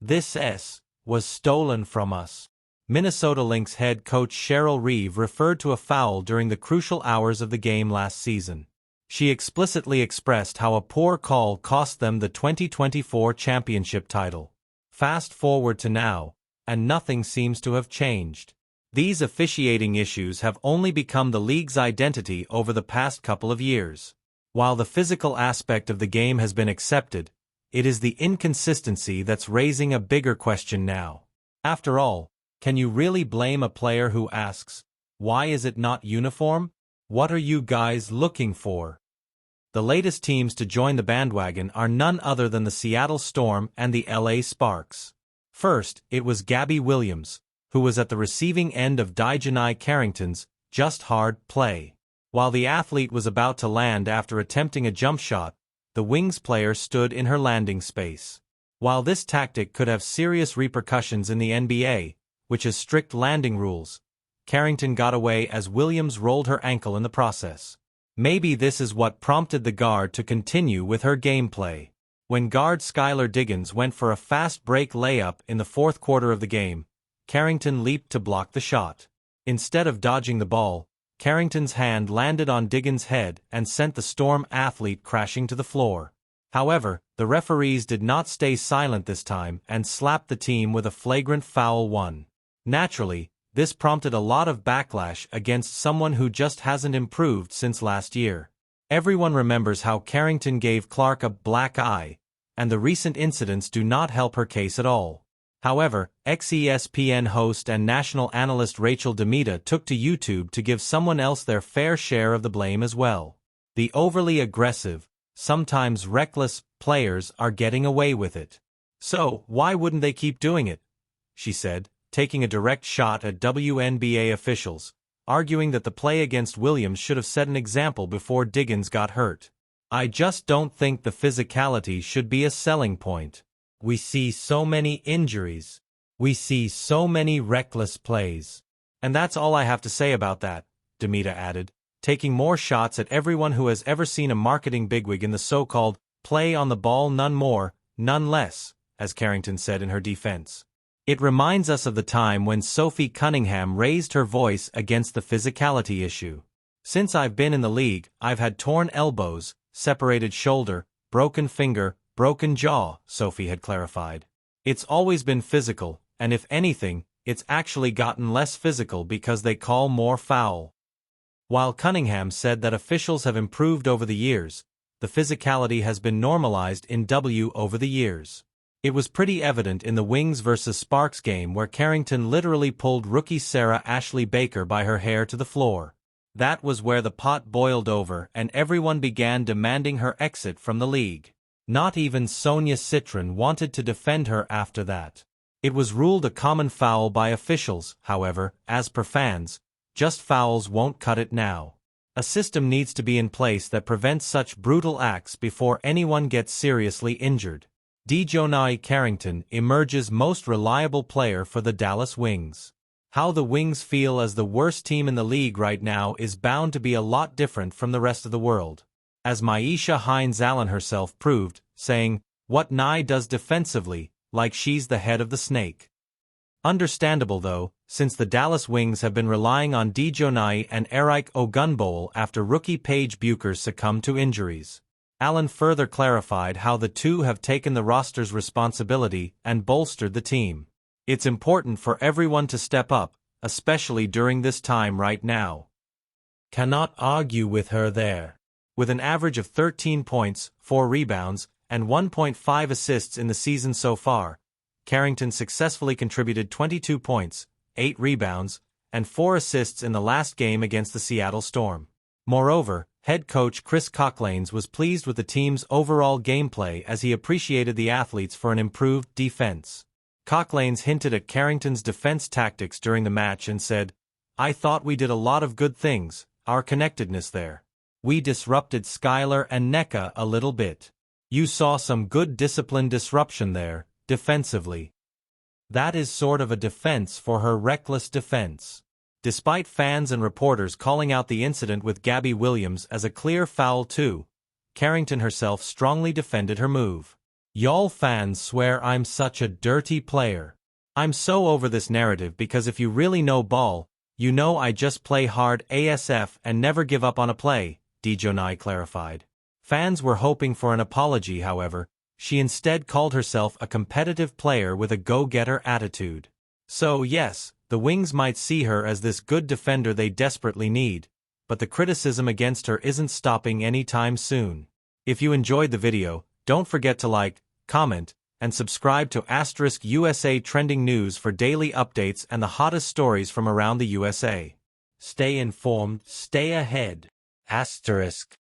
This was stolen from us. Minnesota Lynx head coach Cheryl Reeve referred to a foul during the crucial hours of the game last season. She explicitly expressed how a poor call cost them the 2024 championship title. Fast forward to now, and nothing seems to have changed. These officiating issues have only become the league's identity over the past couple of years. While the physical aspect of the game has been accepted, it is the inconsistency that's raising a bigger question now. After all, can you really blame a player who asks, "Why is it not uniform? What are you guys looking for?" The latest teams to join the bandwagon are none other than the Seattle Storm and the LA Sparks. First, it was Gabby Williams, who was at the receiving end of Carrington's just hard play. While the athlete was about to land after attempting a jump shot, the Wings player stood in her landing space. While this tactic could have serious repercussions in the NBA, which has strict landing rules, Carrington got away as Williams rolled her ankle in the process. Maybe this is what prompted the guard to continue with her gameplay. When guard Skylar Diggins went for a fast break layup in the fourth quarter of the game, Carrington leaped to block the shot. Instead of dodging the ball, Carrington's hand landed on Diggins' head and sent the Storm athlete crashing to the floor. However, the referees did not stay silent this time and slapped the team with a flagrant foul one. Naturally, this prompted a lot of backlash against someone who just hasn't improved since last year. Everyone remembers how Carrington gave Clark a black eye, and the recent incidents do not help her case at all. However, ex-ESPN host and national analyst Rachel Demita took to YouTube to give someone else their fair share of the blame as well. The overly aggressive, sometimes reckless, players are getting away with it. So, why wouldn't they keep doing it? She said, taking a direct shot at WNBA officials, arguing that the play against Williams should have set an example before Diggins got hurt. "I just don't think the physicality should be a selling point. We see so many injuries. We see so many reckless plays. And that's all I have to say about that," Demita added, taking more shots at everyone who has ever seen a marketing bigwig in the so-called play on the ball, none more, none less, as Carrington said in her defense. It reminds us of the time when Sophie Cunningham raised her voice against the physicality issue. "Since I've been in the league, I've had torn elbows, separated shoulder, broken finger, broken jaw," Sophie had clarified. "It's always been physical, and if anything, it's actually gotten less physical because they call more foul." While Cunningham said that officials have improved over the years, the physicality has been normalized in W over the years. It was pretty evident in the Wings vs. Sparks game where Carrington literally pulled rookie Sarah Ashley Baker by her hair to the floor. That was where the pot boiled over and everyone began demanding her exit from the league. Not even Sonia Citron wanted to defend her after that. It was ruled a common foul by officials, however, as per fans, just fouls won't cut it now. A system needs to be in place that prevents such brutal acts before anyone gets seriously injured. Dejounte Carrington emerges most reliable player for the Dallas Wings. How the Wings feel as the worst team in the league right now is bound to be a lot different from the rest of the world. As Myisha Hines-Allen herself proved, saying, "What Nye does defensively, like she's the head of the snake." Understandable though, since the Dallas Wings have been relying on Dejounte and Eric Ogunbowale after rookie Paige Bueckers succumbed to injuries. Allen further clarified how the two have taken the roster's responsibility and bolstered the team. "It's important for everyone to step up, especially during this time right now. Cannot argue with her there." With an average of 13 points, 4 rebounds, and 1.5 assists in the season so far, Carrington successfully contributed 22 points, 8 rebounds, and 4 assists in the last game against the Seattle Storm. Moreover, head coach Chris Cocklanes was pleased with the team's overall gameplay as he appreciated the athletes for an improved defense. Cocklanes hinted at Carrington's defense tactics during the match and said, "I thought we did a lot of good things, our connectedness there. We disrupted Skylar and Nneka a little bit. You saw some good discipline disruption there, defensively." That is sort of a defense for her reckless defense. Despite fans and reporters calling out the incident with Gabby Williams as a clear foul too, Carrington herself strongly defended her move. Y'all fans swear I'm such a dirty player. I'm so over this narrative because if you really know ball, you know I just play hard ASF and never give up on a play, Dejonai clarified. Fans were hoping for an apology, however. She instead called herself a competitive player with a go-getter attitude. So yes, the Wings might see her as this good defender they desperately need, but the criticism against her isn't stopping anytime soon. If you enjoyed the video, don't forget to like, comment, and subscribe to *USA Trending News for daily updates and the hottest stories from around the USA. Stay informed, stay ahead. *.